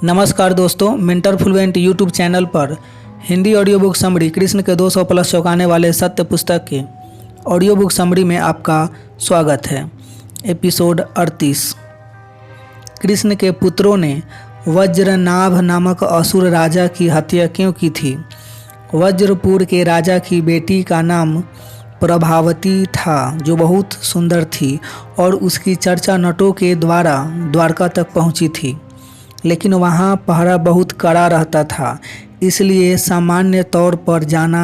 नमस्कार दोस्तों, mentor fluent YouTube channel पर Hindi audio book summary Krishna के 200 प्लस चौंकाने वाले सत्य पुस्तक के ऑडियो बुक समरी में आपका स्वागत है। एपिसोड 38। कृष्ण के पुत्रों ने वज्रनाभ नामक असुर राजा की हत्या क्यों की थी? वज्रपुर के राजा की बेटी का नाम प्रभावती था, जो बहुत सुंदर थी और उसकी चर्चा नटों के द्वारा द्वारका तक पहुंची थी। लेकिन वहाँ पहरा बहुत कड़ा रहता था, इसलिए सामान्य तौर पर जाना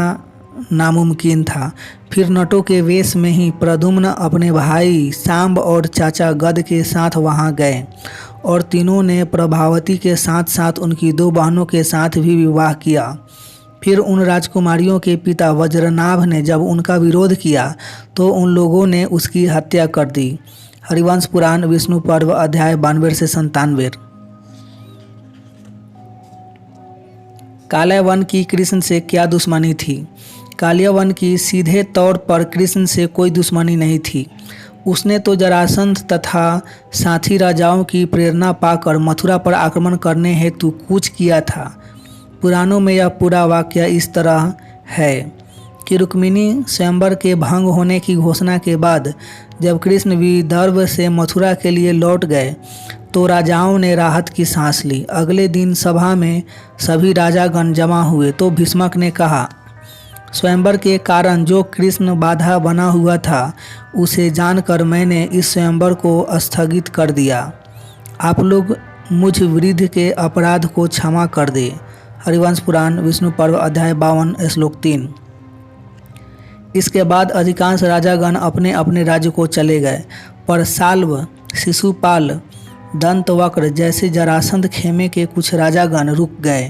नामुमकिन था। फिर नटों के वेश में ही प्रद्युम्न अपने भाई सांब और चाचा गद के साथ वहाँ गए और तीनों ने प्रभावती के साथ साथ उनकी 2 बहनों के साथ भी विवाह किया। फिर उन राजकुमारियों के पिता वज्रनाभ ने जब उनका विरोध किया तो उन लोगों ने उसकी हत्या कर दी। हरिवंश पुराण विष्णु पर्व अध्याय 92 से 97। काल्या वन की कृष्ण से क्या दुश्मनी थी? काल्या वन की सीधे तौर पर कृष्ण से कोई दुश्मनी नहीं थी। उसने तो जरासंध तथा साथी राजाओं की प्रेरणा पाकर मथुरा पर आक्रमण करने हेतु कूच किया था। पुराणों में यह पूरा वाक्य इस तरह है कि रुक्मिणी स्वयंवर के भंग होने की घोषणा के बाद जब कृष्ण विदर्भ से मथुरा के लिए लौट गए तो राजाओं ने राहत की सांस ली। अगले दिन सभा में सभी राजागण जमा हुए तो भीष्मक ने कहा, स्वयंवर के कारण जो कृष्ण बाधा बना हुआ था उसे जानकर मैंने इस स्वयंवर को स्थगित कर दिया। आप लोग मुझ वृद्ध के अपराध को क्षमा कर दे। हरिवंश पुराण विष्णु पर्व अध्याय 52 श्लोक 3। इसके बाद अधिकांश राजागण अपने अपने राज्य को चले गए, पर साल्व, शिशुपाल, दंतवक्र जैसे जरासंध खेमे के कुछ राजागण रुक गए।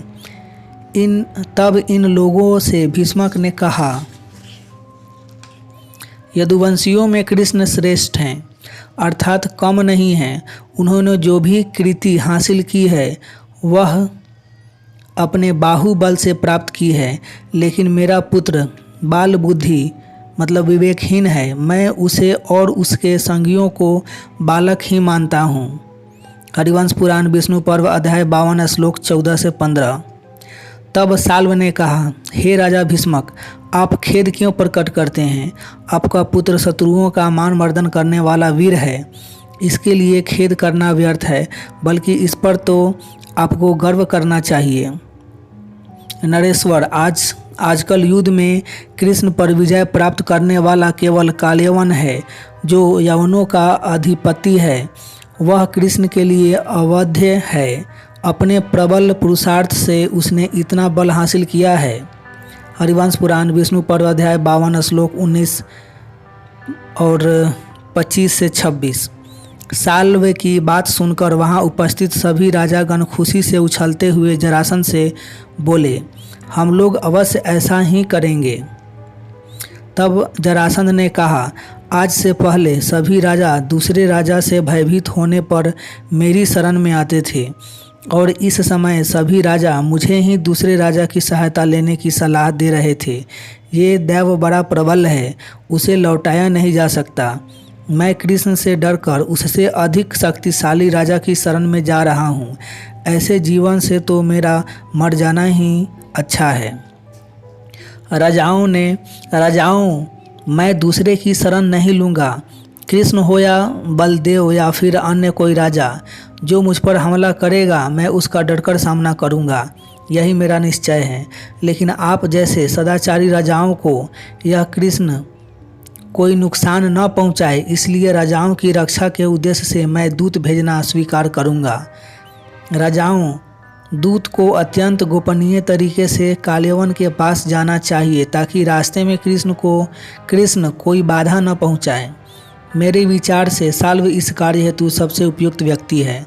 तब इन लोगों से भीष्मक ने कहा, यदुवंशियों में कृष्ण श्रेष्ठ हैं, अर्थात कम नहीं हैं। उन्होंने जो भी कृति हासिल की है वह अपने बाहुबल से प्राप्त की है, लेकिन मेरा पुत्र बाल बुद्धि मतलब विवेकहीन है। मैं उसे और उसके संगियों को बालक ही मानता हूँ। हरिवंश पुराण विष्णु पर्व अध्याय 52 श्लोक 14 से 15। तब साल्व ने कहा, हे राजा भीष्मक, आप खेद क्यों प्रकट करते हैं? आपका पुत्र शत्रुओं का मान मर्दन करने वाला वीर है। इसके लिए खेद करना व्यर्थ है, बल्कि इस पर तो आपको गर्व करना चाहिए। नरेश्वर, आजकल युद्ध में कृष्ण पर विजय प्राप्त करने वाला केवल काल्यवन है, जो यवनों का अधिपति है। वह कृष्ण के लिए अवध्य है। अपने प्रबल पुरुषार्थ से उसने इतना बल हासिल किया है। हरिवंश पुराण विष्णु पर्व अध्याय 52 श्लोक 19 और 25 से 26। साल्व की बात सुनकर वहां उपस्थित सभी राजागण खुशी से उछलते हुए जरासंध से बोले, हम लोग अवश्य ऐसा ही करेंगे। तब जरासंध ने कहा, आज से पहले सभी राजा दूसरे राजा से भयभीत होने पर मेरी शरण में आते थे और इस समय सभी राजा मुझे ही दूसरे राजा की सहायता लेने की सलाह दे रहे थे। ये दैव बड़ा प्रबल है, उसे लौटाया नहीं जा सकता। मैं कृष्ण से डरकर उससे अधिक शक्तिशाली राजा की शरण में जा रहा हूँ। ऐसे जीवन से तो मेरा मर जाना ही अच्छा है। राजाओं, मैं दूसरे की शरण नहीं लूँगा। कृष्ण हो या बलदेव या फिर अन्य कोई राजा, जो मुझ पर हमला करेगा मैं उसका डटकर सामना करूँगा। यही मेरा निश्चय है। लेकिन आप जैसे सदाचारी राजाओं को यह कृष्ण कोई नुकसान न पहुँचाए, इसलिए राजाओं की रक्षा के उद्देश्य से मैं दूत भेजना स्वीकार करूँगा। राजाओं, दूत को अत्यंत गोपनीय तरीके से काल्यवन के पास जाना चाहिए ताकि रास्ते में कृष्ण कोई बाधा न पहुंचाए। मेरे विचार से साल्व इस कार्य हेतु सबसे उपयुक्त व्यक्ति है,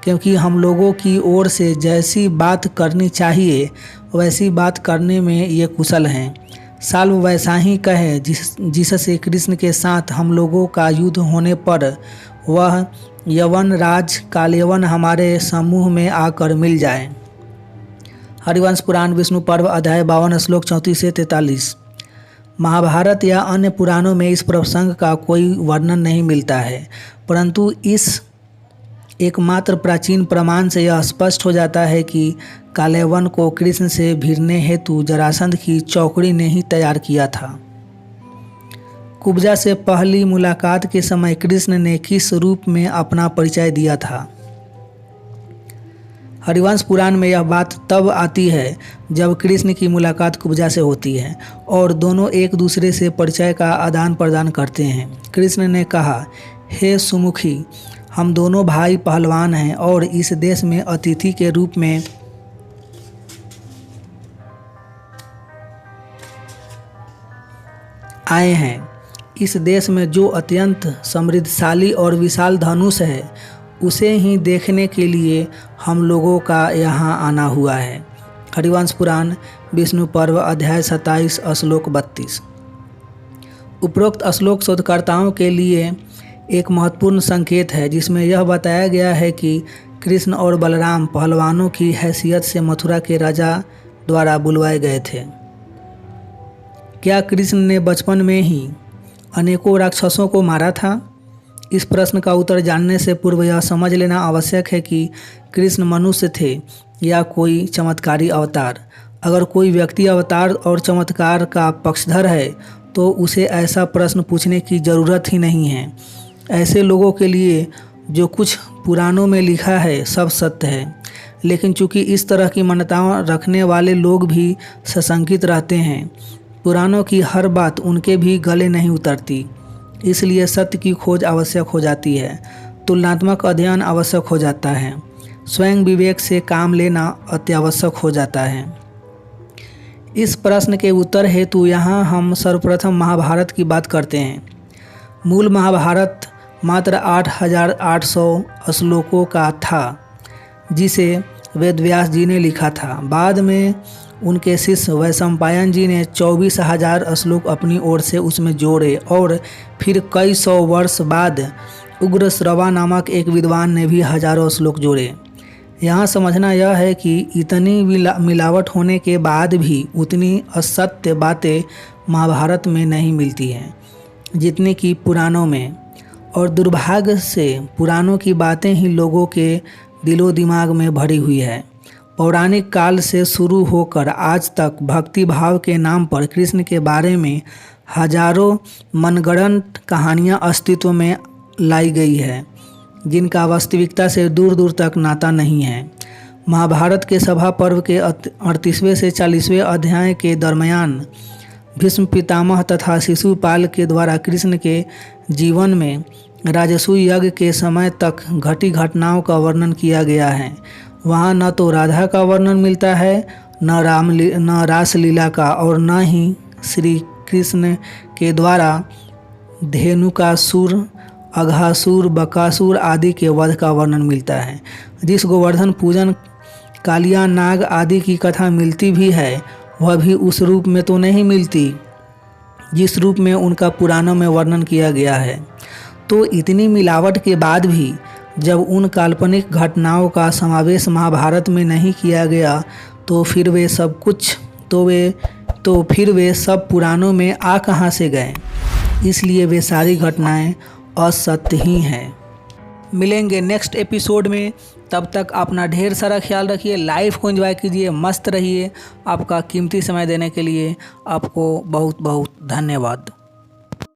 क्योंकि हम लोगों की ओर से जैसी बात करनी चाहिए वैसी बात करने में ये कुशल हैं। साल्व वैसा ही कहे जिससे कृष्ण के साथ हम लोगों का युद्ध होने पर वह यवन राज काल्यवन हमारे समूह में आकर मिल जाए। हरिवंश पुराण विष्णु पर्व अध्याय 52 श्लोक 34 से 43। महाभारत या अन्य पुराणों में इस प्रसंग का कोई वर्णन नहीं मिलता है, परंतु इस एकमात्र प्राचीन प्रमाण से यह स्पष्ट हो जाता है कि कालयवन को कृष्ण से भिड़ने हेतु जरासंध की चौकड़ी ने ही तैयार किया था। कुब्जा से पहली मुलाकात के समय कृष्ण ने किस रूप में अपना परिचय दिया था? हरिवंश पुराण में यह बात तब आती है जब कृष्ण की मुलाकात कुब्जा से होती है और दोनों एक दूसरे से परिचय का आदान प्रदान करते हैं। कृष्ण ने कहा, हे सुमुखी, हम दोनों भाई पहलवान हैं और इस देश में अतिथि के रूप में आए हैं। इस देश में जो अत्यंत समृद्धशाली और विशाल धनुष है उसे ही देखने के लिए हम लोगों का यहाँ आना हुआ है। हरिवंश पुराण विष्णु पर्व अध्याय 27 श्लोक 32। उपरोक्त श्लोक शोधकर्ताओं के लिए एक महत्वपूर्ण संकेत है जिसमें यह बताया गया है कि कृष्ण और बलराम पहलवानों की हैसियत से मथुरा के राजा द्वारा बुलवाए गए थे। क्या कृष्ण ने बचपन में ही अनेकों राक्षसों को मारा था? इस प्रश्न का उत्तर जानने से पूर्व यह समझ लेना आवश्यक है कि कृष्ण मनुष्य थे या कोई चमत्कारी अवतार। अगर कोई व्यक्ति अवतार और चमत्कार का पक्षधर है तो उसे ऐसा प्रश्न पूछने की ज़रूरत ही नहीं है। ऐसे लोगों के लिए जो कुछ पुराणों में लिखा है सब सत्य है, लेकिन चूंकि इस तरह की मान्यताएं रखने वाले लोग भी सशंकित रहते हैं, पुराणों की हर बात उनके भी गले नहीं उतरती, इसलिए सत्य की खोज आवश्यक हो जाती है, तुलनात्मक अध्ययन आवश्यक हो जाता है, स्वयं विवेक से काम लेना अत्यावश्यक हो जाता है। इस प्रश्न के उत्तर हेतु यहाँ हम सर्वप्रथम महाभारत की बात करते हैं। मूल महाभारत मात्र 8,800 श्लोकों का था जिसे वेदव्यास जी ने लिखा था। बाद में उनके शिष्य वैशंपायन जी ने 24,000 श्लोक अपनी ओर से उसमें जोड़े और फिर कई सौ वर्ष बाद उग्रश्रवा नामक एक विद्वान ने भी हजारों श्लोक जोड़े। यहाँ समझना यह है कि इतनी मिलावट होने के बाद भी उतनी असत्य बातें महाभारत में नहीं मिलती हैं जितनी कि पुराणों में, और दुर्भाग्य से पुराणों की बातें ही लोगों के दिलो दिमाग में भरी हुई है। पौराणिक काल से शुरू होकर आज तक भक्ति भाव के नाम पर कृष्ण के बारे में हजारों मनगढ़ंत कहानियाँ अस्तित्व में लाई गई है जिनका वास्तविकता से दूर दूर तक नाता नहीं है। महाभारत के सभा पर्व के 38वें से 40वें अध्याय के दरमियान भीष्म पितामह तथा शिशुपाल के द्वारा कृष्ण के जीवन में राजसूय यज्ञ के समय तक घटी घटनाओं का वर्णन किया गया है। वहाँ न तो राधा का वर्णन मिलता है, न रासलीला का, और न ही श्री कृष्ण के द्वारा धेनुकासुर, अघासुर, बकासुर आदि के वध का वर्णन मिलता है। जिस गोवर्धन पूजन, कालिया नाग आदि की कथा मिलती भी है वह भी उस रूप में तो नहीं मिलती जिस रूप में उनका पुराणों में वर्णन किया गया है। तो इतनी मिलावट के बाद भी जब उन काल्पनिक घटनाओं का समावेश महाभारत में नहीं किया गया तो फिर वे सब पुराणों में आ कहाँ से गए? इसलिए वे सारी घटनाएं असत्य ही हैं। मिलेंगे नेक्स्ट एपिसोड में, तब तक अपना ढेर सारा ख्याल रखिए, लाइफ को एंजॉय कीजिए, मस्त रहिए। आपका कीमती समय देने के लिए आपको बहुत बहुत धन्यवाद।